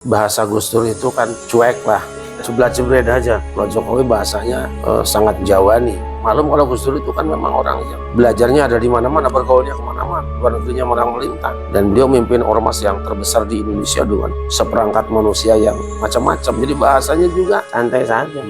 Bahasa Gus Dur itu kan cuek lah, jebret-jebret aja. Kalau Jokowi bahasanya sangat Jawa nih. Malum kalau Gus Dur itu kan memang orang yang belajarnya ada di mana-mana, bergaulnya kemana-mana, luar negerinya merang melintang. Dan beliau memimpin ormas yang terbesar di Indonesia dengan seperangkat manusia yang macam-macam. Jadi bahasanya juga santai saja.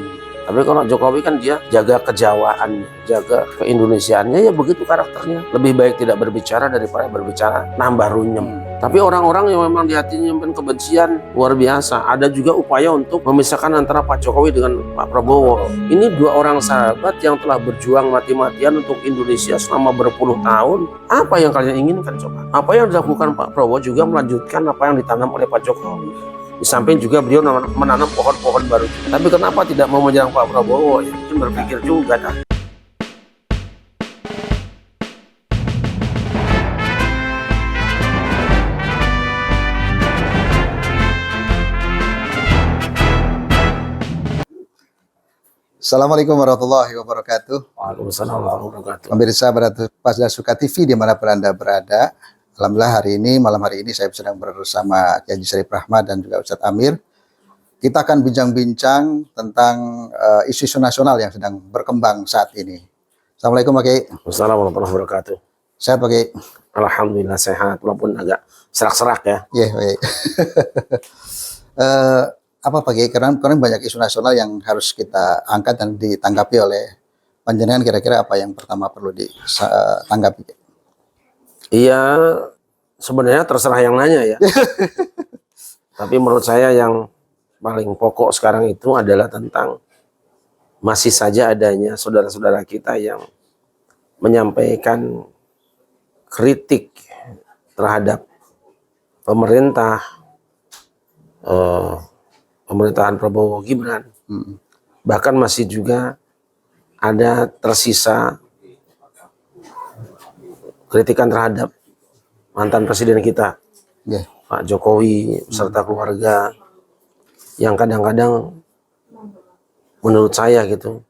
Tapi kalau Jokowi kan dia jaga kejawaannya, jaga keindonesiaannya, ya begitu karakternya. Lebih baik tidak berbicara daripada berbicara nambah runyem. Tapi orang-orang yang memang di hatinya nyimpen kebencian luar biasa. Ada juga upaya untuk memisahkan antara Pak Jokowi dengan Pak Prabowo. Ini dua orang sahabat yang telah berjuang mati-matian untuk Indonesia selama berpuluh tahun. Apa yang kalian inginkan coba? Apa yang dilakukan Pak Prabowo juga melanjutkan apa yang ditanam oleh Pak Jokowi. Di samping juga beliau menanam pohon-pohon baru. Tapi kenapa tidak mau menyerang Pak Prabowo? Ya mungkin berpikir juga dah. Assalamualaikum warahmatullahi wabarakatuh. Waalaikumsalam warahmatullahi wabarakatuh. Pemirsa Pasda Suka TV dimanapun Anda berada. Alhamdulillah malam hari ini saya sedang bersama Kiai Syarif Rahmat dan juga Ustadz Amir. Kita akan bincang-bincang tentang isu-isu nasional yang sedang berkembang saat ini. Assalamualaikum Pak Kiai. Assalamualaikum warahmatullahi wabarakatuh. Sehat Pak Kiai? Alhamdulillah sehat, walaupun agak serak-serak ya. Iya Pak Kiai. Apa Pak Kiai? Karena banyak isu nasional yang harus kita angkat dan ditanggapi oleh panjenengan. Kira-kira apa yang pertama perlu ditanggapi? Iya, sebenarnya terserah yang nanya ya. Tapi menurut saya yang paling pokok sekarang itu adalah tentang masih saja adanya saudara-saudara kita yang menyampaikan kritik terhadap pemerintah, pemerintahan Prabowo Gibran. Bahkan masih juga ada tersisa kritikan terhadap mantan presiden kita, Pak Jokowi serta keluarga, yang kadang-kadang menurut saya gitu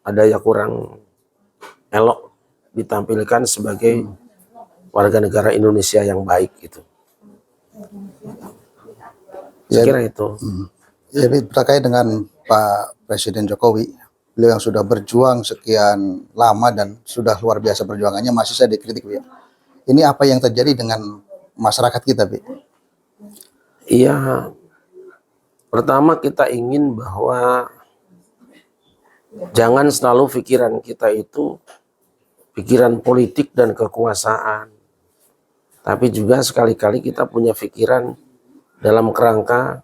ada yang kurang elok ditampilkan sebagai warga negara Indonesia yang baik gitu. Saya kira itu. Jadi terkait dengan Pak Presiden Jokowi, beliau yang sudah berjuang sekian lama dan sudah luar biasa perjuangannya, masih saya dikritik, Bi. Ini apa yang terjadi dengan masyarakat kita, Bi? Iya, pertama kita ingin bahwa jangan selalu pikiran kita itu pikiran politik dan kekuasaan. Tapi juga sekali-kali kita punya pikiran dalam kerangka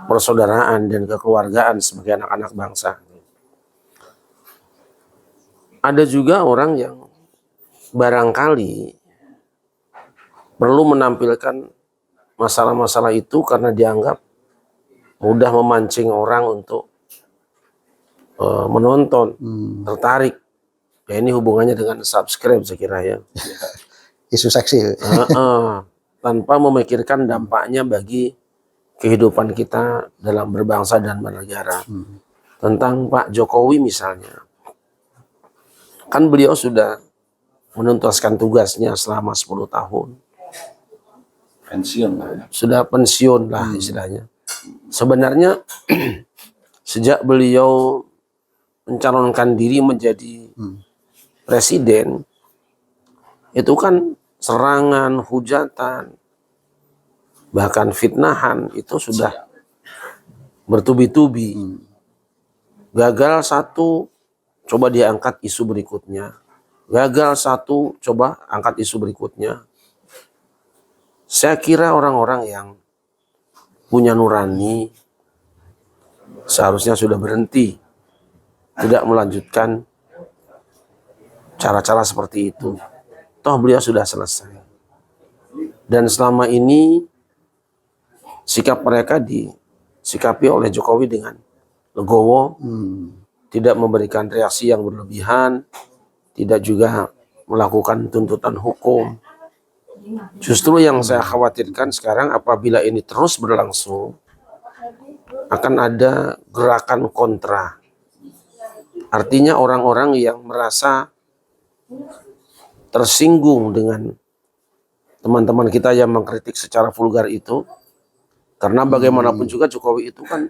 persaudaraan dan kekeluargaan sebagai anak-anak bangsa. Ada juga orang yang barangkali perlu menampilkan masalah-masalah itu karena dianggap mudah memancing orang untuk menonton, tertarik. Ya ini hubungannya dengan subscribe saya kira ya. Isu seksi. Tanpa memikirkan dampaknya bagi kehidupan kita dalam berbangsa dan bernegara. Tentang Pak Jokowi misalnya. Kan beliau sudah menuntaskan tugasnya selama 10 tahun. Pensiun lah ya. Sudah pensiun lah istilahnya. Sebenarnya sejak beliau mencalonkan diri menjadi presiden, itu kan serangan, hujatan, bahkan fitnahan itu sudah bertubi-tubi. Gagal satu, coba dia angkat isu berikutnya. Gagal satu, coba angkat isu berikutnya. Saya kira orang-orang yang punya nurani seharusnya sudah berhenti, tidak melanjutkan cara-cara seperti itu. Toh beliau sudah selesai. Dan selama ini sikap mereka disikapi oleh Jokowi dengan legowo, tidak memberikan reaksi yang berlebihan, tidak juga melakukan tuntutan hukum. Justru yang saya khawatirkan sekarang apabila ini terus berlangsung, akan ada gerakan kontra. Artinya orang-orang yang merasa tersinggung dengan teman-teman kita yang mengkritik secara vulgar itu, Karena bagaimanapun juga Jokowi itu kan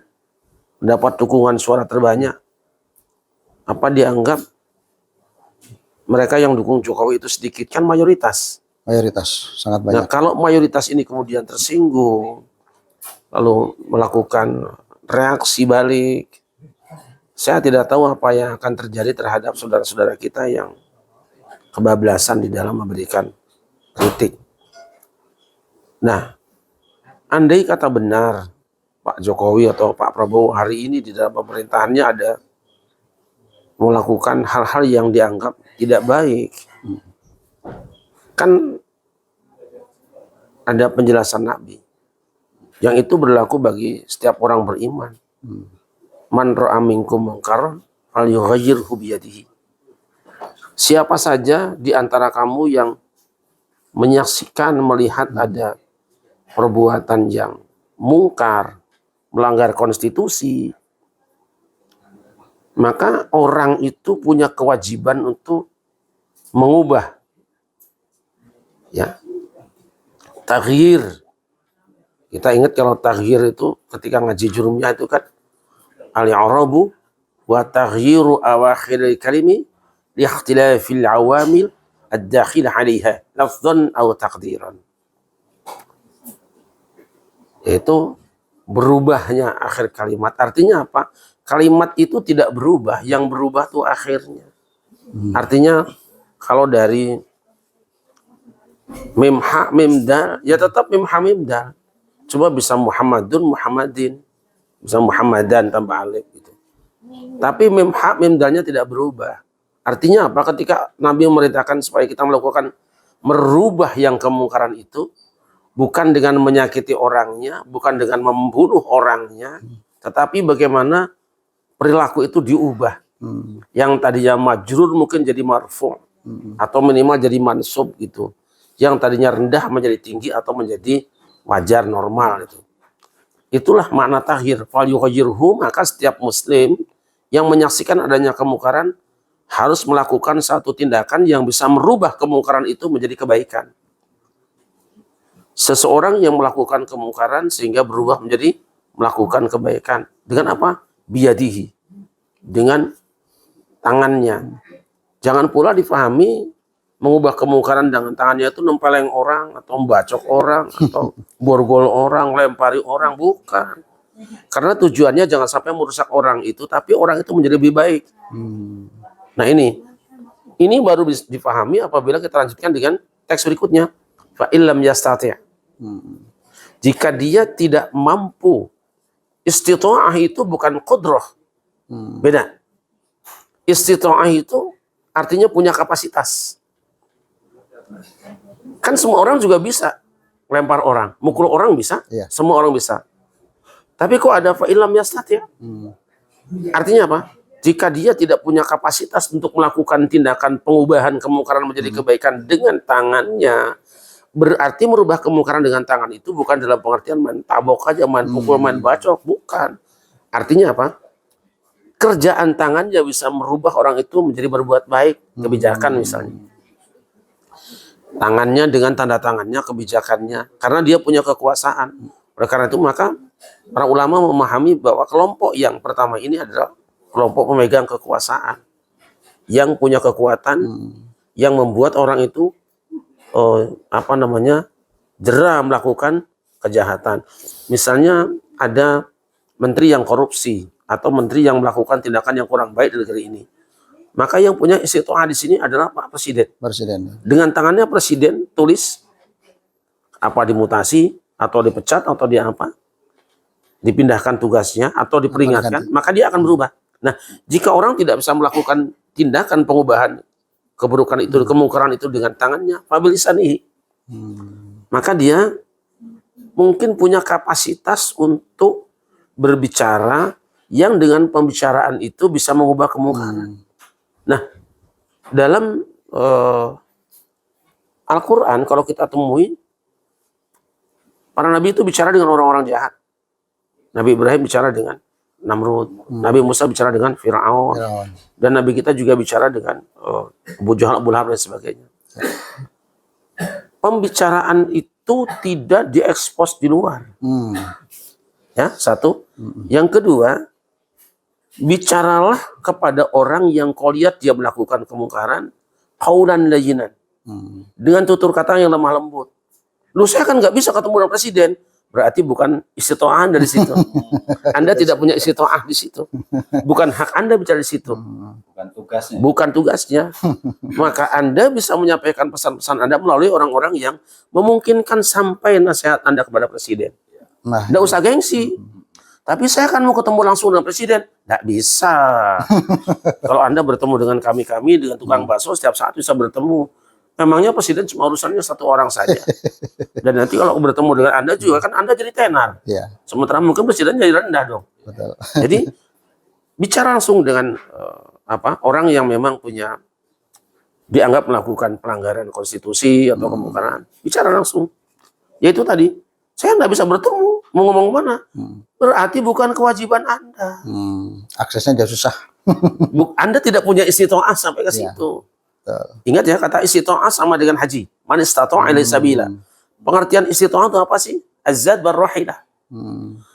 mendapat dukungan suara terbanyak. Apa dianggap mereka yang dukung Jokowi itu sedikit? Kan mayoritas. Mayoritas sangat Nah, banyak. kalau mayoritas ini kemudian tersinggung, lalu melakukan reaksi balik, saya tidak tahu apa yang akan terjadi terhadap saudara-saudara kita yang kebablasan di dalam memberikan kritik. Nah, andai kata benar Pak Jokowi atau Pak Prabowo hari ini di dalam pemerintahannya ada melakukan hal-hal yang dianggap tidak baik, kan ada penjelasan Nabi yang itu berlaku bagi setiap orang beriman. Man ra'a minkum munkaran falyughayyirhu biyadihi. Siapa saja di antara kamu yang menyaksikan, melihat ada perbuatan yang mungkar, melanggar konstitusi, maka orang itu punya kewajiban untuk mengubah. Ya. Taghyir. Kita ingat kalau taghyir itu ketika ngaji jurumiyah itu kan al-i'rabu wa taghyiru awakhiril kalimi li ikhtilafil awamil ad-dakhil 'alaiha lafdhan aw taqdiran. Itu berubahnya akhir kalimat. Artinya apa? Kalimat itu tidak berubah, yang berubah tuh akhirnya. Artinya kalau dari mim ha mim dal ya tetap mim ha mim dal. Coba bisa Muhammadun, Muhammadin, bisa Muhammadan tanpa alif gitu. Tapi mim ha mim dalnya tidak berubah. Artinya apa? Ketika Nabi memerintahkan supaya kita melakukan merubah yang kemungkaran itu, bukan dengan menyakiti orangnya, bukan dengan membunuh orangnya, tetapi bagaimana perilaku itu diubah. Yang tadinya majrur mungkin jadi marfu, atau minimal jadi mansub gitu. Yang tadinya rendah menjadi tinggi atau menjadi wajar, normal itu. Itulah makna taghir. Fal yughayyirhu, maka setiap muslim yang menyaksikan adanya kemungkaran harus melakukan satu tindakan yang bisa merubah kemungkaran itu menjadi kebaikan. Seseorang yang melakukan kemungkaran sehingga berubah menjadi melakukan kebaikan. Dengan apa? Biyadihi. Dengan tangannya. Jangan pula difahami mengubah kemungkaran dengan tangannya itu nempeleng orang, atau membacok orang, atau borgol orang, lempari orang. Bukan. Karena tujuannya jangan sampai merusak orang itu, tapi orang itu menjadi lebih baik. Nah ini baru bisa difahami apabila kita lanjutkan dengan teks berikutnya. Fa illam yastati'. Jika dia tidak mampu, istita'ah itu bukan qudrah. Beda. Istita'ah itu artinya punya kapasitas. Kan semua orang juga bisa lempar orang, mukul orang bisa, Iya. semua orang bisa. Tapi kok ada fa illam yastati'? Artinya apa? Jika dia tidak punya kapasitas untuk melakukan tindakan pengubahan kemungkaran menjadi kebaikan dengan tangannya, berarti merubah kemungkaran dengan tangan itu bukan dalam pengertian main tabok aja, main pukul, main bacok, bukan. Artinya apa? Kerjaan tangannya bisa merubah orang itu menjadi berbuat baik, kebijakan misalnya. Tangannya dengan tanda tangannya, kebijakannya, karena dia punya kekuasaan. Oleh karena itu maka para ulama memahami bahwa kelompok yang pertama ini adalah kelompok pemegang kekuasaan yang punya kekuatan, yang membuat orang itu jera melakukan kejahatan. Misalnya ada menteri yang korupsi atau menteri yang melakukan tindakan yang kurang baik di negeri ini. Maka yang punya istita'ah di sini adalah Pak Presiden. Presiden. Dengan tangannya Presiden tulis apa dimutasi atau dipecat atau dia apa, dipindahkan tugasnya atau diperingatkan, maka dia akan berubah. Nah, jika orang tidak bisa melakukan tindakan pengubahan keburukan itu, kemungkaran itu dengan tangannya, fabilisanihi, maka dia mungkin punya kapasitas untuk berbicara yang dengan pembicaraan itu bisa mengubah kemungkaran. Nah, dalam Al-Quran kalau kita temui, para nabi itu bicara dengan orang-orang jahat. Nabi Ibrahim bicara dengan Namrud, Nabi Musa bicara dengan Fir'aun, dan Nabi kita juga bicara dengan Abu Jahal, Abu Lahab dan sebagainya. Pembicaraan itu tidak diekspos di luar. Ya, satu. Yang kedua, bicaralah kepada orang yang kau lihat dia melakukan kemungkaran, qaulan layyinan, dengan tutur kata yang lemah lembut. Lu saya kan nggak bisa ketemu dengan presiden, berarti bukan istitoah Anda di situ. Anda tidak punya istitoah di situ. Bukan hak Anda bicara di situ. Bukan tugasnya. Bukan tugasnya. Maka Anda bisa menyampaikan pesan-pesan Anda melalui orang-orang yang memungkinkan sampai nasihat Anda kepada presiden. Nah, Nggak usah gengsi. Tapi saya kan mau ketemu langsung dengan presiden. Nggak bisa. Kalau Anda bertemu dengan kami-kami, dengan tukang bakso, setiap saat bisa bertemu. Memangnya presiden cuma urusannya satu orang saja. Dan nanti kalau bertemu dengan Anda juga, kan Anda jadi tenar. ya, Sementara mungkin presiden jadi rendah dong. betul. Jadi, bicara langsung dengan orang yang memang punya, dianggap melakukan pelanggaran konstitusi atau kemungkaran. Bicara langsung. Yaitu tadi, saya nggak bisa bertemu, mau ngomong mana. Berarti bukan kewajiban Anda. Aksesnya jauh susah. Anda tidak punya istitoah sampai ke Iya. situ. Betul. Ingat ya, kata istitoah sama dengan haji. Man istato'a ilaihi sabila. Pengertian istitoah itu apa sih? Az-zad bar rahilah.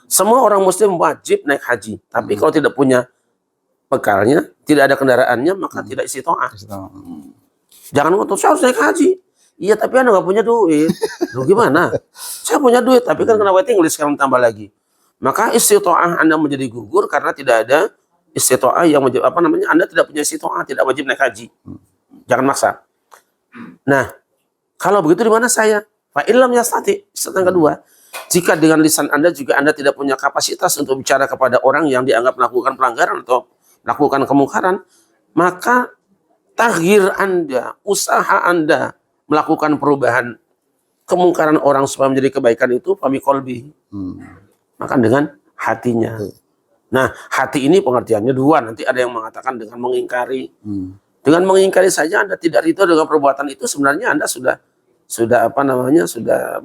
Semua orang muslim wajib naik haji. Tapi kalau tidak punya bekalnya, tidak ada kendaraannya, maka tidak istitoah. Jangan ngotot, saya harus naik haji. Iya, tapi Anda nggak punya duit. Loh gimana? Saya punya duit, tapi kan kena waiting list sekarang tambah lagi. Maka istitoah Anda menjadi gugur karena tidak ada istitoah yang wajib, Anda tidak punya istitoah, tidak wajib naik haji. Jangan maksa. Nah, kalau begitu di mana saya? Fa illam yastati. Yang kedua, jika dengan lisan Anda juga Anda tidak punya kapasitas untuk bicara kepada orang yang dianggap melakukan pelanggaran atau melakukan kemungkaran, maka taghir Anda, usaha Anda melakukan perubahan kemungkaran orang supaya menjadi kebaikan itu fami qalbi. Maka dengan hatinya. Nah, hati ini pengertiannya dua. Nanti ada yang mengatakan dengan mengingkari. Dengan mengingkari saja Anda tidak ridho dengan perbuatan itu, sebenarnya Anda sudah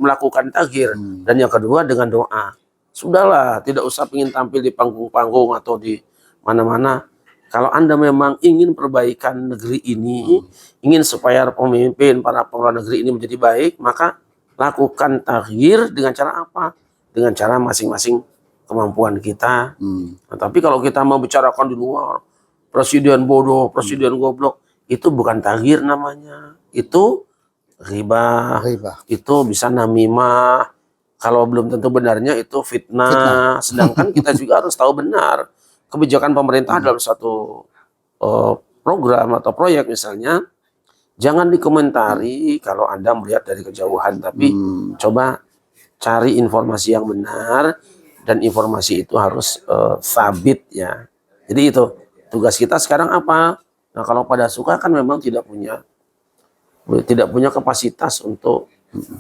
melakukan taghir. Dan yang kedua dengan doa. Sudahlah, tidak usah ingin tampil di panggung-panggung atau di mana-mana. Kalau Anda memang ingin perbaikan negeri ini, ingin supaya pemimpin, para pengelola negeri ini menjadi baik, maka lakukan taghir dengan cara apa? Dengan cara masing-masing kemampuan kita. Nah, tapi kalau kita mau bicarakan di luar, presiden bodoh, presiden goblok, itu bukan taghir namanya. Itu ghibah, itu bisa namimah. Kalau belum tentu benarnya itu fitnah. Sedangkan kita juga harus tahu benar kebijakan pemerintah dalam satu program atau proyek misalnya. Jangan dikomentari kalau Anda melihat dari kejauhan, tapi coba cari informasi yang benar, dan informasi itu harus sabit ya. Jadi itu tugas kita sekarang apa? Nah, kalau pada suka kan memang tidak punya kapasitas untuk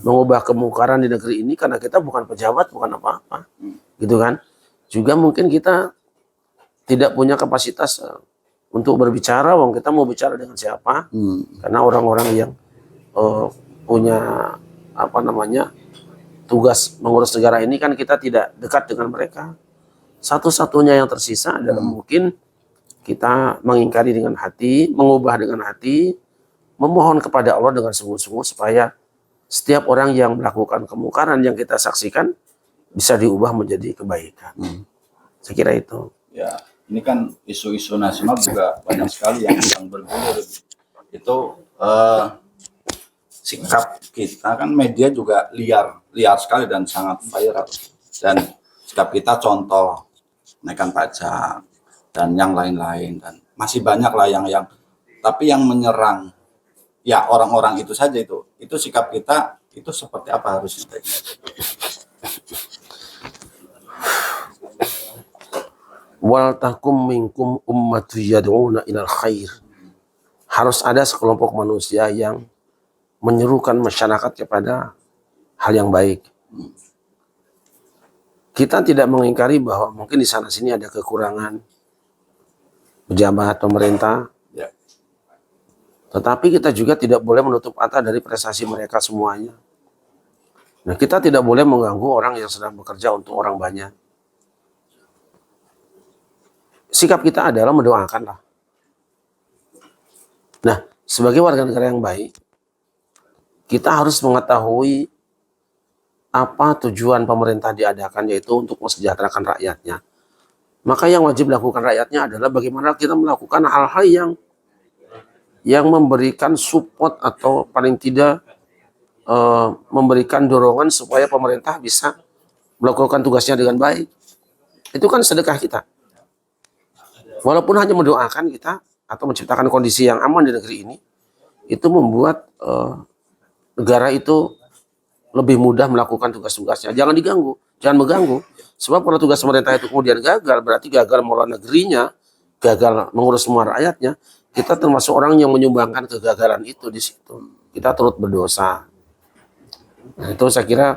mengubah kemungkaran di negeri ini karena kita bukan pejabat, bukan apa-apa. Gitu kan? Juga mungkin kita tidak punya kapasitas untuk berbicara, wong kita mau bicara dengan siapa? Karena orang-orang yang punya tugas mengurus negara ini kan kita tidak dekat dengan mereka. Satu-satunya yang tersisa adalah mungkin kita mengingkari dengan hati, mengubah dengan hati, memohon kepada Allah dengan sungguh-sungguh supaya setiap orang yang melakukan kemungkaran yang kita saksikan bisa diubah menjadi kebaikan. Saya kira itu. Ya, ini kan isu-isu nasional juga banyak sekali yang bergulir. Itu sikap kita kan media juga liar sekali dan sangat viral. Dan sikap kita contoh naikkan pajak dan yang lain-lain, dan masih banyak lah yang tapi yang menyerang ya orang-orang itu saja. Itu sikap kita itu seperti apa harusnya? Wal takum minkum ummatu yad'una ilal khair. Harus ada sekelompok manusia yang menyerukan masyarakat kepada hal yang baik. Kita tidak mengingkari bahwa mungkin di sana sini ada kekurangan pejabat pemerintah. Ya. Tetapi kita juga tidak boleh menutup mata dari prestasi mereka semuanya. Nah, kita tidak boleh mengganggu orang yang sedang bekerja untuk orang banyak. Sikap kita adalah mendoakanlah. Nah, sebagai warga negara yang baik, kita harus mengetahui apa tujuan pemerintah diadakan, yaitu untuk mesejahterakan rakyatnya. Maka yang wajib dilakukan rakyatnya adalah bagaimana kita melakukan hal-hal yang memberikan support atau paling tidak memberikan dorongan supaya pemerintah bisa melakukan tugasnya dengan baik. Itu kan sedekah kita. Walaupun hanya mendoakan kita atau menciptakan kondisi yang aman di negeri ini, itu membuat negara itu lebih mudah melakukan tugas-tugasnya. Jangan diganggu, jangan mengganggu. Sebab kalau tugas pemerintah itu kemudian gagal, berarti gagal mengelola negerinya, gagal mengurus semua rakyatnya. Kita termasuk orang yang menyumbangkan kegagalan itu di situ. Kita turut berdosa. Nah, itu saya kira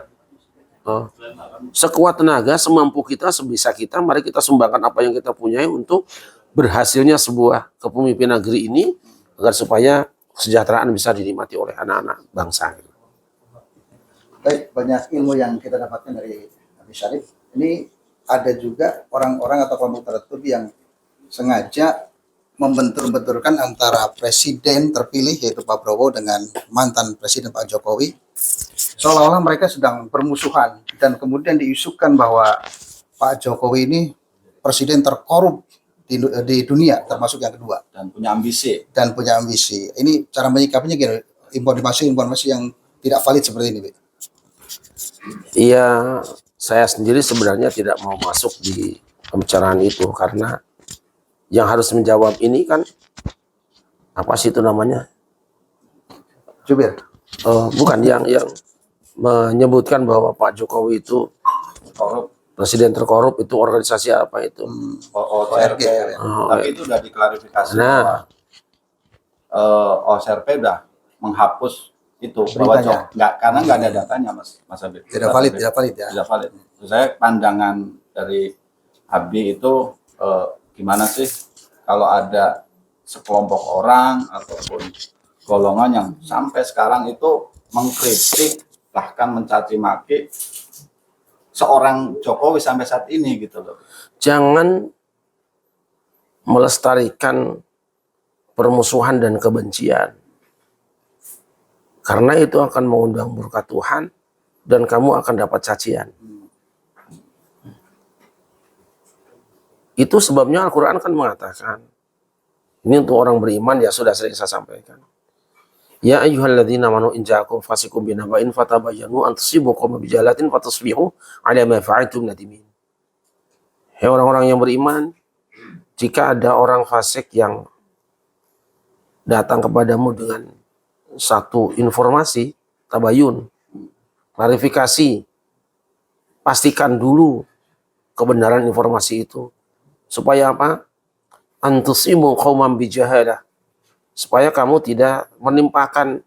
sekuat tenaga, semampu kita, sebisa kita, mari kita sumbangkan apa yang kita punyai untuk berhasilnya sebuah kepemimpinan negeri ini, agar supaya kesejahteraan bisa dinikmati oleh anak-anak bangsa. Baik, banyak ilmu yang kita dapatkan dari Habib Syarif. Ini ada juga orang-orang atau kelompok tertentu yang sengaja membentur-benturkan antara presiden terpilih yaitu Pak Prabowo dengan mantan presiden Pak Jokowi. Seolah-olah mereka sedang bermusuhan dan kemudian diisukan bahwa Pak Jokowi ini presiden terkorup di dunia, termasuk yang kedua. Dan punya ambisi. Ini cara menyikapinya gimana? Informasi yang tidak valid seperti ini, Pak. Iya, saya sendiri sebenarnya tidak mau masuk di pembicaraan itu, karena yang harus menjawab ini kan apa sih itu namanya? Jubir. Bukan yang menyebutkan bahwa Pak Jokowi itu Korup. presiden terkorup, itu organisasi apa itu? OSRP. Tapi itu sudah diklarifikasi. Nah, OSRP udah menghapus itu Beritanya. karena nggak ada datanya, Mas Habib. Tidak valid ya. Tidak valid. Terus saya pandangan dari Habib itu gimana sih kalau ada sekelompok orang ataupun golongan yang sampai sekarang itu mengkritik bahkan mencaci maki seorang Jokowi sampai saat ini gitu loh. jangan melestarikan permusuhan dan kebencian, karena itu akan mengundang murka Tuhan dan kamu akan dapat cacian. Itu sebabnya Al-Quran kan mengatakan, ini untuk orang beriman, ya sudah sering saya sampaikan. Ya ayyuhalladzina amanu in ja'akum fasiqun binaba'in fatabayyanu an tusibu qauman bijahalatin fatusbihu 'ala ma fa'altum nadimin. Hei orang-orang yang beriman, jika ada orang fasik yang datang kepadamu dengan satu informasi, tabayun, klarifikasi, pastikan dulu kebenaran informasi itu. Supaya apa? Antusimu qauman bijahalah. Supaya kamu tidak menimpakan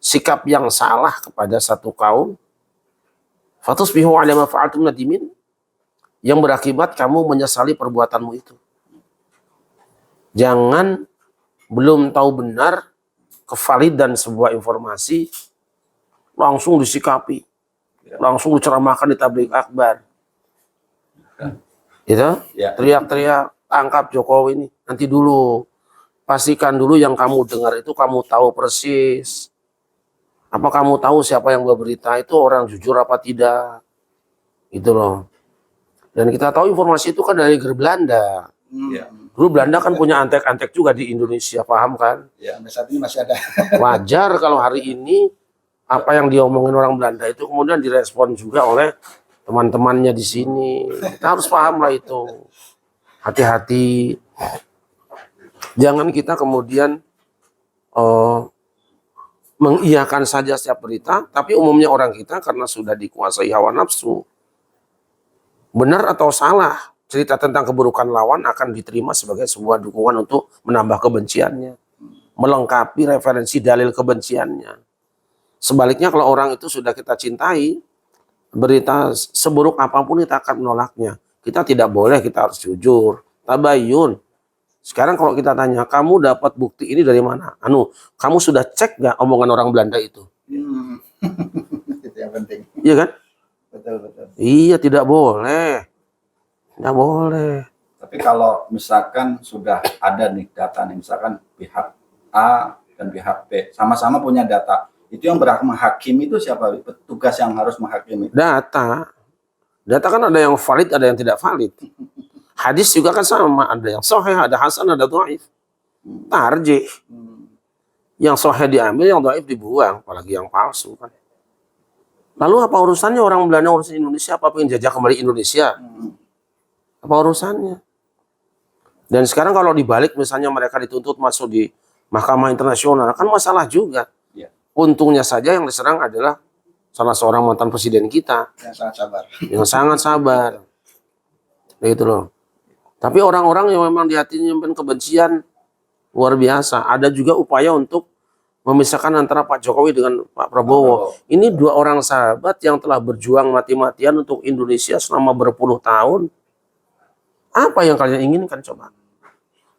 sikap yang salah kepada satu kaum. Fatusbihu 'ala ma fa'altum nadimin, yang berakibat kamu menyesali perbuatanmu itu. Jangan belum tahu benar kevalidan sebuah informasi langsung disikapi, langsung diceramahkan di tabligh akbar. Gitu? Ya. Teriak-teriak, tangkap Jokowi ini. Nanti dulu, pastikan dulu yang kamu dengar itu kamu tahu persis. Apa kamu tahu siapa yang berberita itu orang jujur apa tidak? Gitu loh. Dan kita tahu informasi itu kan dari negeri Belanda. Ya. Dulu Belanda kan punya antek-antek juga di Indonesia, paham kan? Ya. Sampai saat ini masih ada. Wajar kalau hari ini apa yang diomongin orang Belanda itu kemudian direspon juga oleh teman-temannya di sini. Kita harus paham lah itu. Hati-hati. Jangan kita kemudian mengiyakan saja setiap berita, tapi umumnya orang kita karena sudah dikuasai hawa nafsu, benar atau salah, cerita tentang keburukan lawan akan diterima sebagai sebuah dukungan untuk menambah kebenciannya, melengkapi referensi dalil kebenciannya. Sebaliknya kalau orang itu sudah kita cintai, berita seburuk apapun kita akan menolaknya. Kita tidak boleh, kita harus jujur, tabayun. Sekarang kalau kita tanya, kamu dapat bukti ini dari mana? Kamu sudah cek nggak omongan orang Belanda itu? Itu yang penting. Iya kan? Betul. Iya, tidak boleh. Tidak boleh. Tapi kalau misalkan sudah ada nih data nih, misalkan pihak A dan pihak B sama-sama punya data Itu yang berhak menghakimi itu siapa? Petugas yang harus menghakimi. Data kan ada yang valid, ada yang tidak valid. Hadis juga kan sama, ada yang sahih, ada hasan, ada dhaif. Tarjih. Yang sahih diambil, yang dhaif dibuang, apalagi yang palsu kan. Lalu apa urusannya orang Belanda urusan Indonesia? Apa pengen jajah kembali Indonesia? Apa urusannya? Dan sekarang kalau dibalik misalnya mereka dituntut masuk di Mahkamah Internasional, kan masalah juga. Ya. Untungnya saja yang diserang adalah salah seorang mantan presiden kita. Yang sangat sabar. Yang sangat sabar. Begitu loh. Tapi orang-orang yang memang di hatinya nyimpen kebencian luar biasa. Ada juga upaya untuk memisahkan antara Pak Jokowi dengan Pak Prabowo. Ini dua orang sahabat yang telah berjuang mati-matian untuk Indonesia selama berpuluh tahun. Apa yang kalian inginkan coba?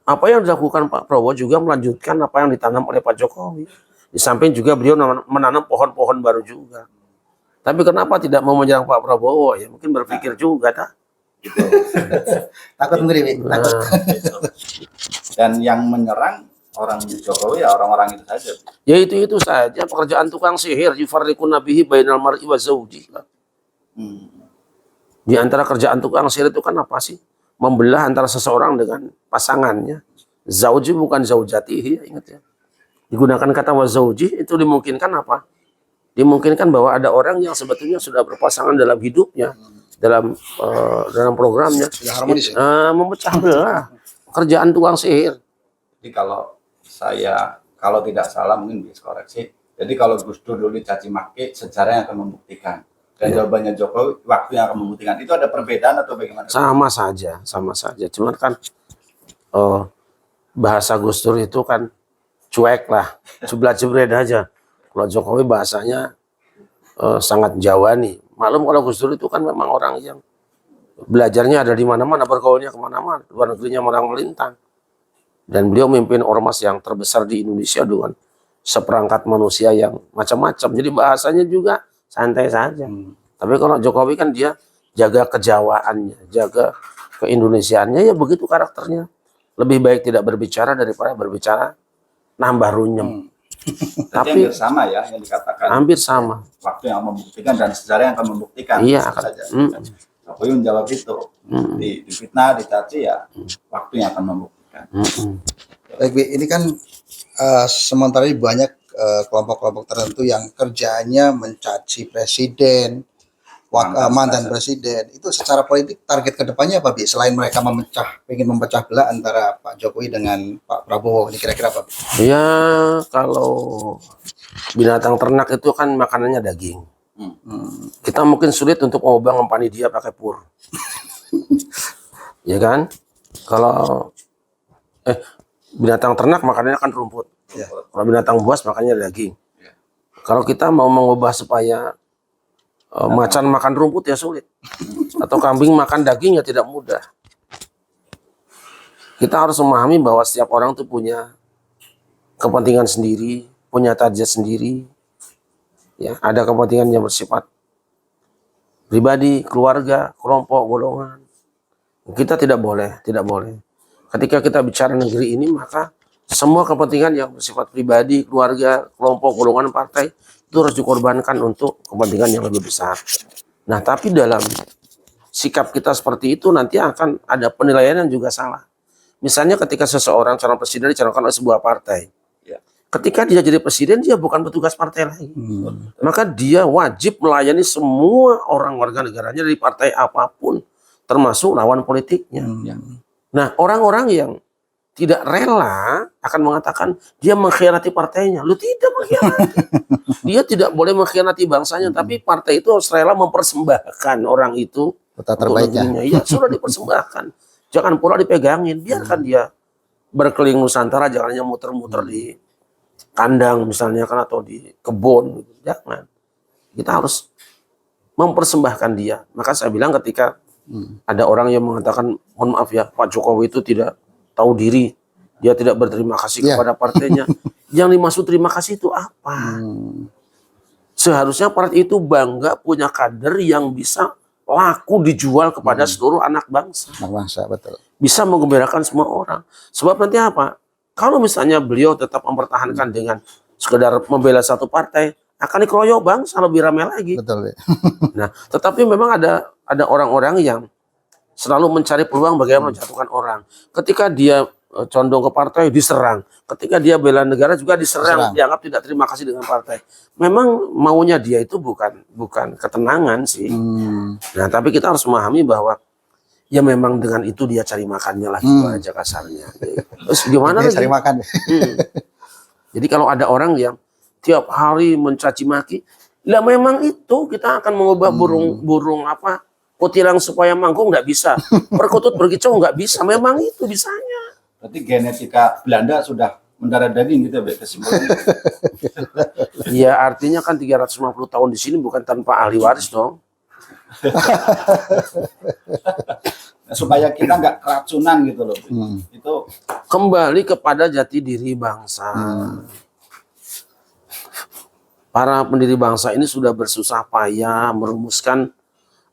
Apa yang dilakukan Pak Prabowo juga melanjutkan apa yang ditanam oleh Pak Jokowi. Di samping juga beliau menanam pohon-pohon baru juga. Tapi kenapa tidak mau menyerang Pak Prabowo? Ya mungkin berpikir juga dah. Gitu. Takut ngeri, takut. Dan yang menyerang orang Jokowi ya orang-orang itu saja. Ya itu saja pekerjaan tukang sihir, yufarriquna bihi bainal mar'i wa zauji. Di antara kerjaan tukang sihir itu kan apa sih? Membelah antara seseorang dengan pasangannya. Zauji bukan zaujatihi, ingat ya. Digunakan kata wa zauji itu dimungkinkan apa? Dimungkinkan bahwa ada orang yang sebetulnya sudah berpasangan dalam hidupnya, dalam programnya. Sudah harmonis ya? Memecah belah. Kerjaan tukang sihir. Jadi kalau tidak salah mungkin bisa koreksi. Jadi kalau Gus Dur dulu dicaci maki, sejarah yang akan membuktikan. Dan jawabannya Jokowi, waktu yang akan membuktikan. Itu ada perbedaan atau bagaimana? Sama saja. Cuman kan bahasa Gus Dur itu kan cuek lah, jebret aja. Kalau Jokowi bahasanya sangat Jawani. Maklum kalau Gus Dur itu kan memang orang yang belajarnya ada di mana-mana, bergaulnya kemana-mana, luar negerinya orang melintang. Dan beliau memimpin ormas yang terbesar di Indonesia dengan seperangkat manusia yang macam-macam. Jadi bahasanya juga santai saja. Tapi kalau Jokowi kan dia jaga kejawaannya, jaga keindonesiaannya, ya begitu karakternya. Lebih baik tidak berbicara daripada berbicara nambah runyem. Tapi hampir sama ya yang dikatakan. Hampir sama. Waktu yang membuktikan dan sejarah yang akan membuktikan. Iya. Saja. Jokowi menjawab itu. Di fitnah, dicaci ya waktu yang akan membuktikan. Baik, ini kan sementara ini banyak kelompok-kelompok tertentu yang kerjanya mencaci presiden, mantan presiden. Itu secara politik target kedepannya apa, Bi? Selain mereka ingin memecah belah antara Pak Jokowi dengan Pak Prabowo, ini kira-kira apa, Bi? Ya kalau binatang ternak itu kan makanannya daging. Kita mungkin sulit untuk mengubah ngempani dia pakai pur. Ya kan? Kalau binatang ternak makanannya kan rumput. Ya. Kalau binatang buas makannya daging. Kalau kita mau mengubah supaya macan makan rumput ya sulit. Atau kambing makan daging ya tidak mudah. Kita harus memahami bahwa setiap orang itu punya kepentingan sendiri, punya target sendiri. Ya, ada kepentingan yang bersifat pribadi, keluarga, kelompok, golongan. Kita tidak boleh. Ketika kita bicara negeri ini, maka semua kepentingan yang bersifat pribadi, keluarga, kelompok, golongan, partai itu harus dikorbankan untuk kepentingan yang lebih besar. Nah, tapi dalam sikap kita seperti itu nanti akan ada penilaian yang juga salah. Misalnya ketika seseorang calon presiden dicalonkan oleh sebuah partai. Ketika dia jadi presiden, dia bukan petugas partai lagi. Maka dia wajib melayani semua orang warga negaranya dari partai apapun, termasuk lawan politiknya. Nah, orang-orang yang tidak rela akan mengatakan dia mengkhianati partainya. Lu tidak mengkhianati. Dia tidak boleh mengkhianati bangsanya, tapi partai itu harus rela mempersembahkan orang itu. Kota terbaiknya. Iya, sudah dipersembahkan. Jangan pula dipegangin. Biarkan dia berkeliling Nusantara, jangan hanya muter-muter di kandang misalnya kan atau di kebun. Jangan. Kita harus mempersembahkan dia. Maka saya bilang ketika ada orang yang mengatakan, mohon maaf ya, Pak Jokowi itu tidak tahu diri, dia tidak berterima kasih kepada partainya. Yang dimaksud terima kasih itu apa? Seharusnya partai itu bangga punya kader yang bisa laku dijual kepada seluruh anak bangsa. Anak bangsa, betul. Bisa menggembirakan semua orang. Sebab nanti apa? Kalau misalnya beliau tetap mempertahankan dengan sekedar membela satu partai, akan dikeroyok bangsa lebih ramai lagi. Betul, Bi. Nah, tetapi memang ada orang-orang yang selalu mencari peluang bagaimana menjatuhkan orang. Ketika dia condong ke partai diserang, ketika dia bela negara juga diserang, dianggap tidak terima kasih dengan partai. Memang maunya dia itu bukan ketenangan sih. Nah, tapi kita harus memahami bahwa ya memang dengan itu dia cari makannya lah, gitu aja kasarnya. Terus gimana Ini lagi? cari makan. Jadi kalau ada orang yang tiap hari mencaci maki, lah memang itu kita akan mengubah burung apa kutilang supaya mangkung nggak bisa, perkutut berkicau nggak bisa, memang itu bisanya. Berarti genetika Belanda sudah mendarah daging gitu ya, kesimpulannya. Ya artinya kan 350 tahun di sini bukan tanpa ahli waris dong. Nah, supaya kita nggak keracunan gitu loh. Itu Kembali kepada jati diri bangsa. Para pendiri bangsa ini sudah bersusah payah merumuskan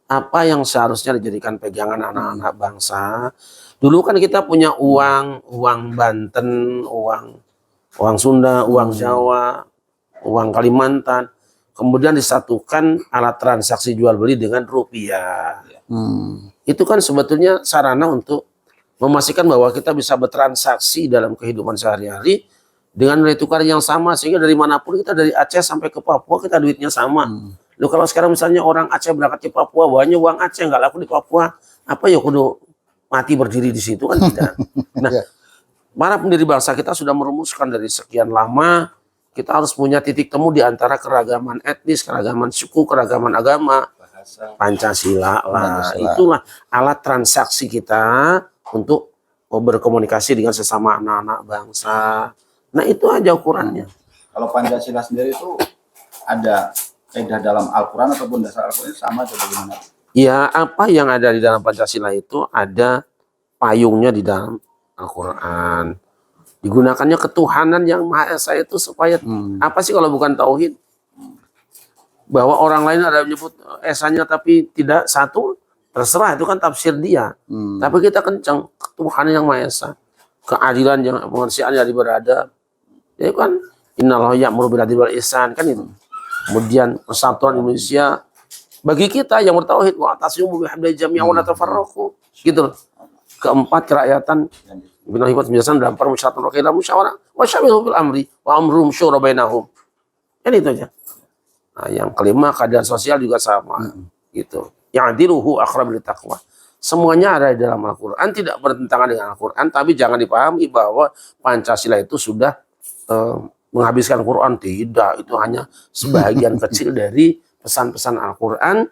apa yang seharusnya dijadikan pegangan anak-anak bangsa. Dulu kan kita punya uang Banten, uang Sunda, uang Jawa, uang Kalimantan. Kemudian disatukan alat transaksi jual beli dengan rupiah. Itu kan sebetulnya sarana untuk memastikan bahwa kita bisa bertransaksi dalam kehidupan sehari-hari dengan nilai tukar yang sama, sehingga dari manapun kita, dari Aceh sampai ke Papua kita duitnya sama. Loh, kalau sekarang misalnya orang Aceh berangkat ke Papua, bawanya uang Aceh, nggak laku di Papua, apa ya kudu mati berdiri di situ kan tidak. Nah, para pendiri bangsa kita sudah merumuskan dari sekian lama, kita harus punya titik temu di antara keragaman etnis, keragaman suku, keragaman agama, bahasa. Pancasila lah. Pancasila. Itulah alat transaksi kita untuk berkomunikasi dengan sesama anak-anak bangsa. Nah, itu aja ukurannya. Kalau Pancasila sendiri itu ada kaidah dalam Al-Quran ataupun dasar Al-Quran sama atau bagaimana? Ya, apa yang ada di dalam Pancasila itu ada payungnya di dalam Al-Quran. Digunakannya ketuhanan yang Maha Esa itu supaya apa sih kalau bukan tauhid? Bahwa orang lain ada menyebut esanya tapi tidak satu, terserah, itu kan tafsir dia. Tapi kita kencang ketuhanan yang Maha Esa, keadilan yang pengersian yang beradab. Ya kan, innallaha ya'muru bil adli wal ihsan, kan itu. Kemudian persatuan Indonesia bagi kita yang bertauhid, wa atasimu bihablillahi jami'an wa la tafarraqu, gitu loh. Keempat, kerakyatan bina hikmat penjelasan dalam permusyawaratan wa musyawarah wa syawirhum fil amri wa amruhum syura bainahum. Kan itu aja. Nah, yang kelima, keadaan sosial juga sama, gitu. Yang adiluhu aqrab lit taqwa. Semuanya ada di dalam Al-Quran, tidak bertentangan dengan Al-Quran, tapi jangan dipahami bahwa Pancasila itu sudah menghabiskan Quran. Tidak, itu hanya sebagian kecil dari pesan-pesan Al-Quran.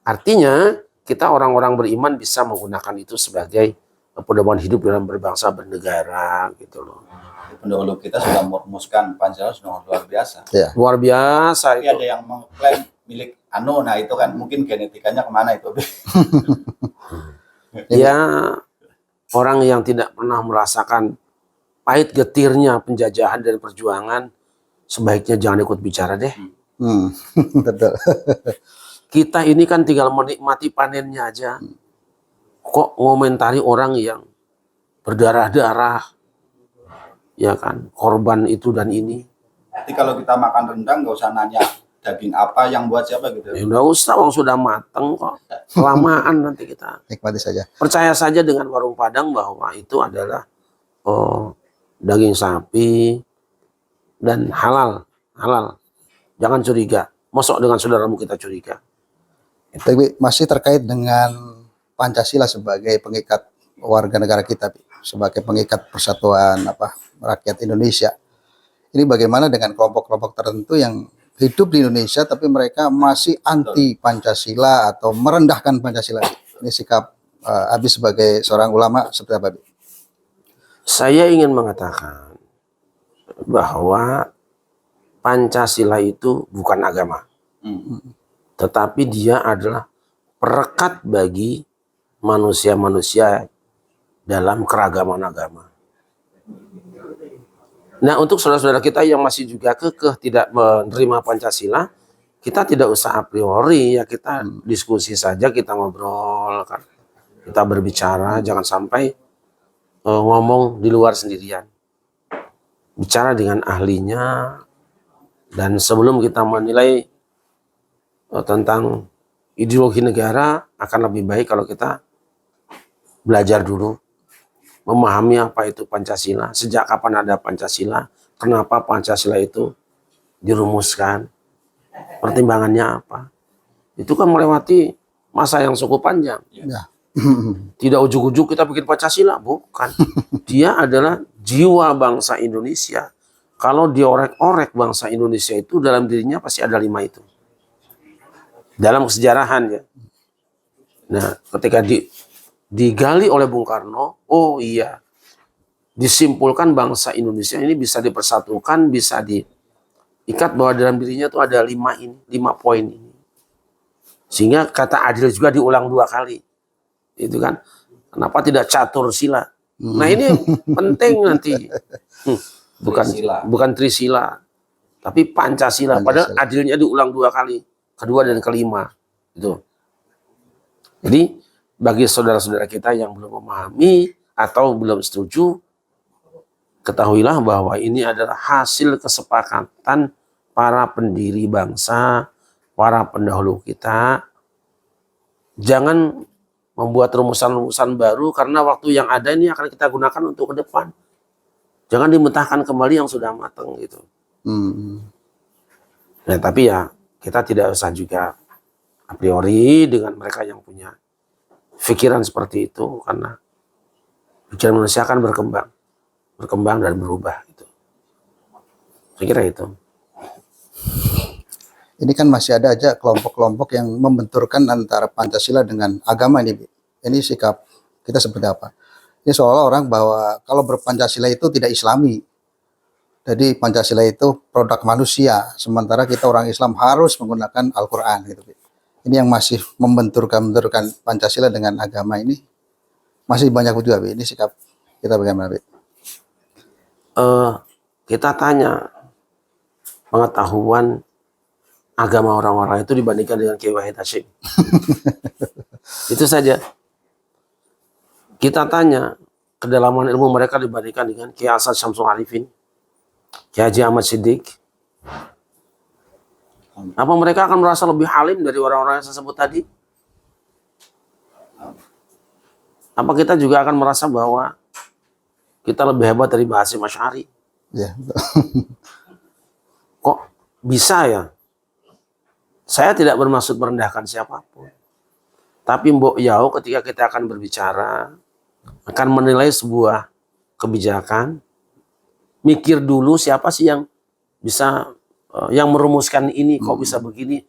Artinya kita orang-orang beriman bisa menggunakan itu sebagai pedoman hidup dalam berbangsa bernegara, gitu loh. Pendahulu kita sudah merumuskan Pancasila sudah luar biasa. Ya. Luar biasa Tapi itu. ada yang mengklaim milik anu, nah itu kan mungkin genetikanya kemana itu? Ya, orang yang tidak pernah merasakan pahit getirnya penjajahan dan perjuangan sebaiknya jangan ikut bicara deh. Betul. Kita ini kan tinggal menikmati panennya aja. Kok ngomentari orang yang berdarah-darah, ya kan, korban itu dan ini. Jadi kalau kita makan rendang nggak usah nanya daging apa yang buat siapa gitu. Ya udah usah, orang sudah mateng kok. Kelamaan nanti kita. Nikmati saja. Percaya saja dengan warung Padang bahwa itu adalah daging sapi dan halal. Jangan curiga. Mosok dengan saudaramu kita curiga. Tapi masih terkait dengan Pancasila sebagai pengikat warga negara kita, sebagai pengikat persatuan rakyat Indonesia. Ini bagaimana dengan kelompok-kelompok tertentu yang hidup di Indonesia tapi mereka masih anti Pancasila atau merendahkan Pancasila? Ini sikap Abi sebagai seorang ulama seperti apa, Bi? Saya ingin mengatakan bahwa Pancasila itu bukan agama. Tetapi dia adalah perekat bagi manusia-manusia dalam keragaman agama. Nah, untuk saudara-saudara kita yang masih juga kekeh tidak menerima Pancasila, kita tidak usah a priori, ya kita diskusi saja, kita ngobrol kan. Kita berbicara, jangan sampai ngomong di luar sendirian. Bicara dengan ahlinya, Dan sebelum kita menilai tentang ideologi negara, akan lebih baik kalau kita belajar dulu, memahami apa itu Pancasila, sejak kapan ada Pancasila, kenapa Pancasila itu dirumuskan, pertimbangannya apa. Itu kan melewati masa yang cukup panjang. Ya. Tidak ujuk-ujuk kita bikin Pancasila, bukan. Dia adalah jiwa bangsa Indonesia. Kalau diorek-orek bangsa Indonesia itu dalam dirinya pasti ada 5 itu. Dalam kesejarahan ya. Nah, ketika digali oleh Bung Karno, oh iya, disimpulkan bangsa Indonesia ini bisa dipersatukan, bisa diikat bahwa dalam dirinya itu ada 5 ini, 5 poin ini. Sehingga kata adil juga diulang 2 kali. Itu kan, kenapa tidak catur sila? Nah ini penting nanti. Bukan trisila, tapi Pancasila. Padahal adilnya diulang 2 kali, kedua dan kelima. Itu. Jadi bagi saudara-saudara kita yang belum memahami atau belum setuju, ketahuilah bahwa ini adalah hasil kesepakatan para pendiri bangsa, para pendahulu kita. Jangan membuat rumusan-rumusan baru karena waktu yang ada ini akan kita gunakan untuk ke depan. Jangan dimentahkan kembali yang sudah matang gitu. Nah, tapi ya kita tidak usah juga a priori dengan mereka yang punya pikiran seperti itu, karena pikiran manusia akan berkembang dan berubah gitu. Saya kira itu. Ini kan masih ada aja kelompok-kelompok yang membenturkan antara Pancasila dengan agama ini. Ini sikap kita seperti apa? Ini seolah orang bahwa kalau berpancasila itu tidak Islami. Jadi Pancasila itu produk manusia, sementara kita orang Islam harus menggunakan Al-Quran. Gitu. Ini yang masih membenturkan Pancasila dengan agama ini masih banyak juga. Ini sikap kita bagaimana? Kita tanya pengetahuan agama orang-orang itu dibandingkan dengan Kiai Wahid Hasyim. Itu saja. Kita tanya kedalaman ilmu mereka dibandingkan dengan Kiai Asad Syamsul Arifin, Kiai Haji Ahmad Siddiq. Apa mereka akan merasa lebih halim dari orang-orang yang saya sebut tadi? Apa kita juga akan merasa bahwa kita lebih hebat dari Basim Asy'ari? Ya. Kok bisa ya? Saya tidak bermaksud merendahkan siapapun. Tapi Mbok Yao ketika kita akan berbicara, akan menilai sebuah kebijakan, mikir dulu siapa sih yang bisa, yang merumuskan ini, kok bisa begini.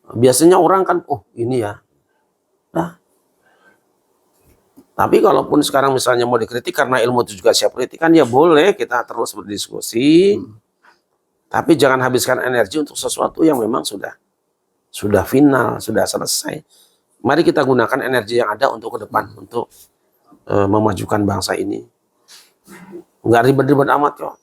Biasanya orang kan, oh ini ya. Nah, tapi kalaupun sekarang misalnya mau dikritik karena ilmu itu juga siap kritik, kan ya boleh kita terus berdiskusi. Tapi jangan habiskan energi untuk sesuatu yang memang sudah final, sudah selesai. Mari kita gunakan energi yang ada untuk ke depan, untuk memajukan bangsa ini. Nggak ribet-ribet amat kok.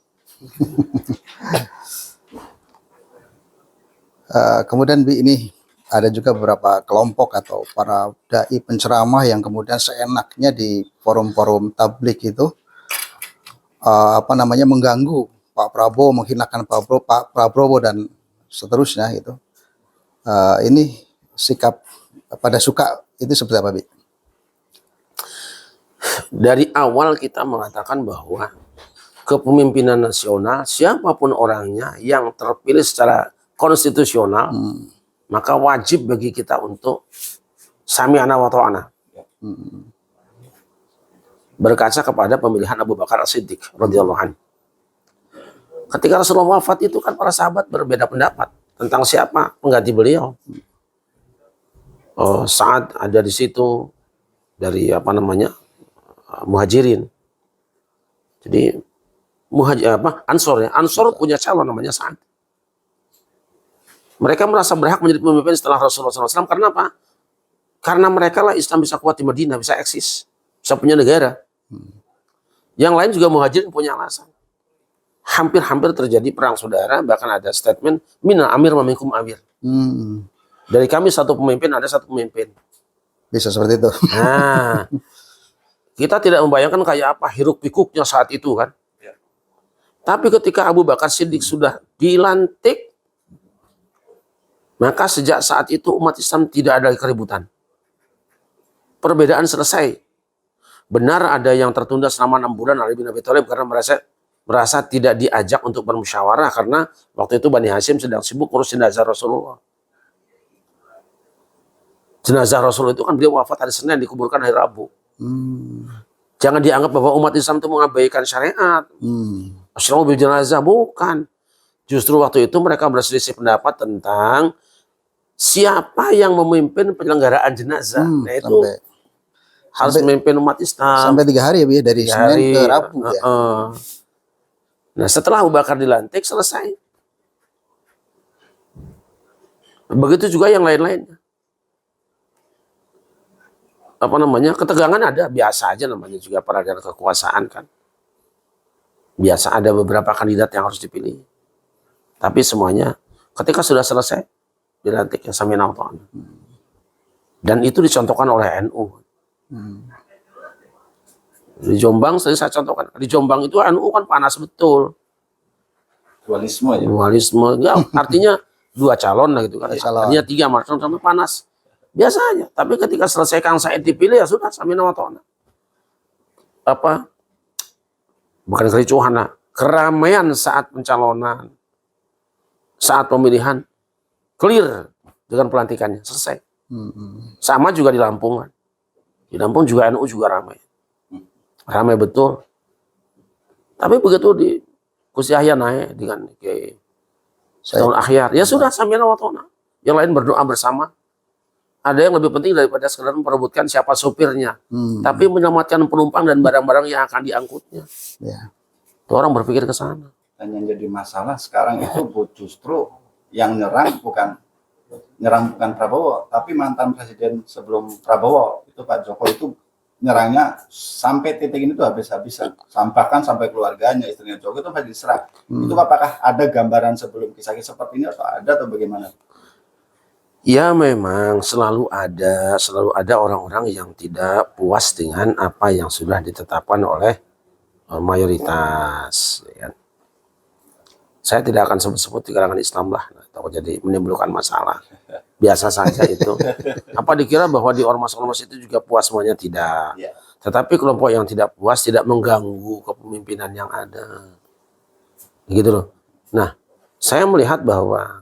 Kemudian ini ada juga beberapa kelompok atau para dai penceramah yang kemudian seenaknya di forum-forum tablik itu mengganggu Pak Prabowo, menghinakan Pak Prabowo dan seterusnya itu. Ini sikap pada suka itu seperti apa, Bi? Dari awal kita mengatakan bahwa kepemimpinan nasional, siapapun orangnya yang terpilih secara konstitusional, maka wajib bagi kita untuk sami'na wa ta'ana. Berkaca kepada pemilihan Abu Bakar As-Siddiq radhiyallahu anhu. Ketika Rasulullah wafat itu kan para sahabat berbeda pendapat tentang siapa pengganti beliau. Sa'ad ada di situ dari Muhajirin. Jadi Ansor ya. Ansor punya calon namanya Sa'ad. Mereka merasa berhak menjadi pemimpin setelah Rasulullah SAW. Karena apa? Karena mereka lah Islam bisa kuat di Madinah, bisa eksis, bisa punya negara. Yang lain juga Muhajirin punya alasan. Hampir-hampir terjadi perang saudara, bahkan ada statement minal amir wa minkum amir. Dari kami satu pemimpin, ada satu pemimpin. Bisa seperti itu. Nah, kita tidak membayangkan kayak apa hiruk pikuknya saat itu kan. Tapi ketika Abu Bakar Siddiq sudah dilantik, maka sejak saat itu umat Islam tidak ada keributan. Perbedaan selesai. Benar ada yang tertunda selama 6 bulan Ali bin Abi Thalib karena merasa tidak diajak untuk bermusyawarah karena waktu itu Bani Hashim sedang sibuk ngurus jenazah Rasulullah. Jenazah Rasulullah itu kan beliau wafat hari Senin, dikuburkan hari Rabu. Jangan dianggap bahwa umat Islam itu mengabaikan syariat. Asyrafu bil jenazah, bukan. Justru waktu itu mereka berselisih pendapat tentang siapa yang memimpin penyelenggaraan jenazah. Nah itu harus memimpin umat Islam. Sampai 3 hari ya, Bu, ya, dari Senin ke Rabu ya. Nah setelah Abu Bakar dilantik selesai. Begitu juga yang lain-lainnya. Apa namanya, ketegangan ada, biasa aja namanya juga peradaban kekuasaan kan. Biasa ada beberapa kandidat yang harus dipilih. Tapi semuanya ketika sudah selesai dilantik ya samina wa ta'ana. Dan itu dicontohkan oleh NU. Di Jombang saya contohkan. Di Jombang itu NU kan panas betul. Dualisme ya. Dualisme. Ya, artinya 2 calon lah gitu kan. Artinya 3 macam sama panas. Biasa aja. Tapi ketika selesai Kang Said dipilih ya sudah samina wa ta'ana. Bukan kericuhan, keramaian saat pencalonan, saat pemilihan, clear dengan pelantikannya, selesai. Sama juga di Lampung kan. Di Lampung juga NU juga ramai. Ramai betul. Tapi begitu di Gus Yahya naik dengan Kiai Saidul Akhyar, ya sudah samina wa ta'ana. Yang lain berdoa bersama. Ada yang lebih penting daripada sekedar memperebutkan siapa sopirnya, tapi menyelamatkan penumpang dan barang-barang yang akan diangkutnya. Ya. Itu orang berpikir ke sana. Dan yang jadi masalah sekarang itu justru yang nyerang bukan Prabowo, tapi mantan presiden sebelum Prabowo itu Pak Jokowi itu nyerangnya sampai titik ini tuh habis-habisan, bahkan sampai keluarganya, istrinya Jokowi itu pasti diserang. Itu apakah ada gambaran sebelum kisah-kisah seperti ini atau ada atau bagaimana? Ya memang selalu ada orang-orang yang tidak puas dengan apa yang sudah ditetapkan oleh mayoritas. Ya. Saya tidak akan sebut-sebut di kalangan Islam lah, atau jadi menimbulkan masalah. Biasa saja itu. Apa dikira bahwa di ormas-ormas itu juga puas semuanya? Tidak. Tetapi kelompok yang tidak puas tidak mengganggu kepemimpinan yang ada. Gitu loh. Nah, saya melihat bahwa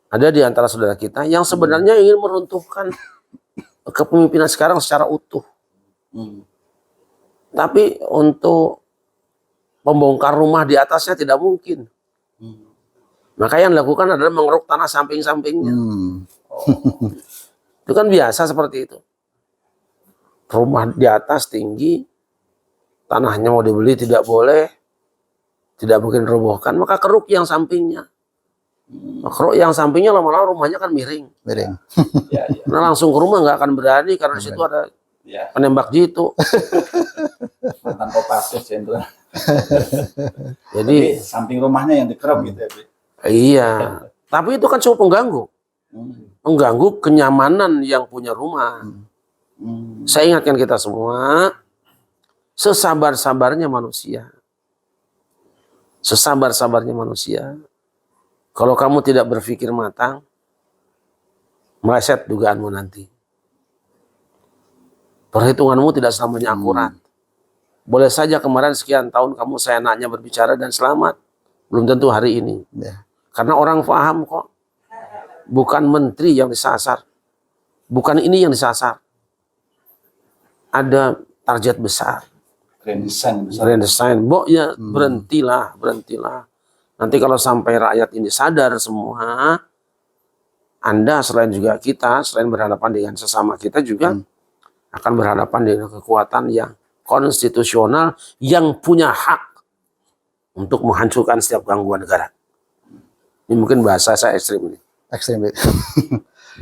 ada di antara saudara kita yang sebenarnya ingin meruntuhkan kepemimpinan sekarang secara utuh. Tapi untuk membongkar rumah di atasnya tidak mungkin. Maka yang dilakukan adalah mengeruk tanah samping-sampingnya. Itu kan biasa seperti itu. Rumah di atas tinggi, tanahnya mau dibeli tidak boleh, tidak mungkin robohkan, maka keruk yang sampingnya. Keruk yang sampingnya lama-lama rumahnya kan miring. Nah langsung ke rumah nggak akan berani karena di situ ada penembak jitu. Mantan Kopassus Jenderal. Jadi samping rumahnya yang dikeruk gitu ya. Iya, tapi itu kan cukup mengganggu kenyamanan yang punya rumah. Saya ingatkan kita semua, sesabar-sabarnya manusia. Sesabar-sabarnya manusia. Kalau kamu tidak berpikir matang, meleset dugaanmu nanti. Perhitunganmu tidak selamanya akurat. Boleh saja kemarin sekian tahun kamu seenaknya berbicara dan selamat. Belum tentu hari ini. Karena orang paham kok. Bukan menteri yang disasar. Bukan ini yang disasar. Ada target besar. Grand design. Ya berhentilah. Nanti kalau sampai rakyat ini sadar semua, Anda selain juga kita, selain berhadapan dengan sesama kita juga akan berhadapan dengan kekuatan yang konstitusional yang punya hak untuk menghancurkan setiap gangguan negara. Ini mungkin bahasa saya ekstrim ini. Ekstrim.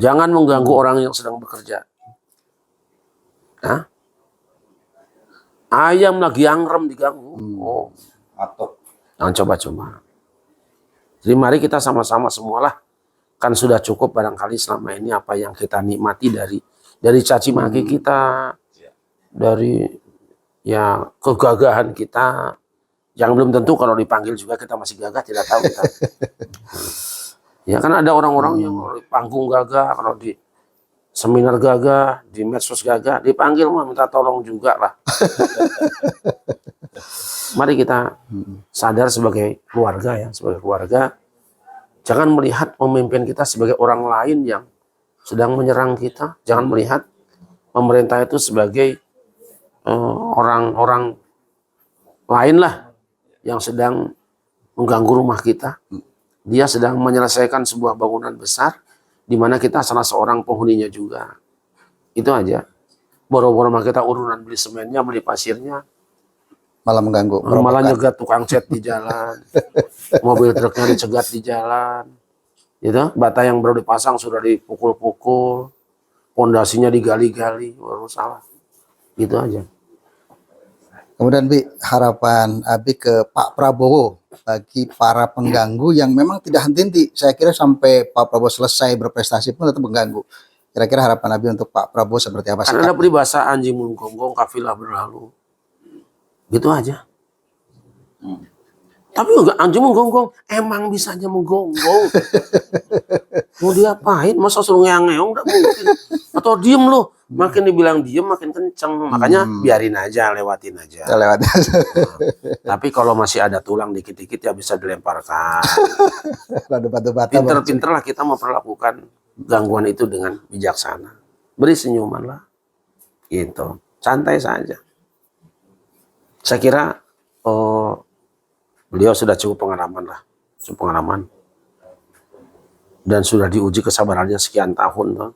Jangan mengganggu orang yang sedang bekerja. Hah? Ayam lagi angrem diganggu. Jangan coba-coba. Jadi mari kita sama-sama semualah, kan sudah cukup barangkali selama ini apa yang kita nikmati dari caci maki kita, dari ya kegagahan kita, Yang belum tentu kalau dipanggil juga kita masih gagah, tidak tahu kita. Ya kan ada orang-orang yang kalau di panggung gagah, kalau di seminar gagah, di medsos gagah, dipanggil mah minta tolong juga lah. Mari kita sadar sebagai keluarga ya, sebagai keluarga. Jangan melihat pemimpin kita sebagai orang lain yang sedang menyerang kita. Jangan melihat pemerintah itu sebagai orang-orang lain lah yang sedang mengganggu rumah kita. Dia sedang menyelesaikan sebuah bangunan besar di mana kita salah seorang penghuninya juga. Itu aja. Boro-boro mah kita urunan beli semennya, beli pasirnya, Malah mengganggu. malah merobohkan. nyegat tukang cat di jalan. Mobil truknya dicegat di jalan. Gitu. Bata yang baru dipasang sudah dipukul-pukul. Pondasinya digali-gali, baru salah. Gitu aja. Kemudian Bi, harapan Abi ke Pak Prabowo bagi para pengganggu yang memang tidak henti-henti. Saya kira sampai Pak Prabowo selesai berprestasi pun tetap mengganggu. Kira-kira harapan Abi untuk Pak Prabowo seperti apa sih? Kan ada peribahasa anjing menggonggong, kafilah berlalu. Gitu aja. Tapi enggak, anjing menggonggong, emang bisanya menggonggong. Mau diapain? Masa suruh ngeong-ngeong? Enggak mungkin. Atau diem loh. Makin dibilang diem, makin kenceng. Makanya biarin aja, lewatin aja. Kita lewat. Tapi kalau masih ada tulang dikit-dikit ya bisa dilemparkan. Lalu batu-bata. Pinter-pinter lah kita memperlakukan gangguan itu dengan bijaksana. Beri senyuman lah. Gitu. Santai saja. Saya kira beliau sudah cukup pengalaman lah. Cukup pengalaman. Dan sudah diuji kesabarannya sekian tahun. Toh.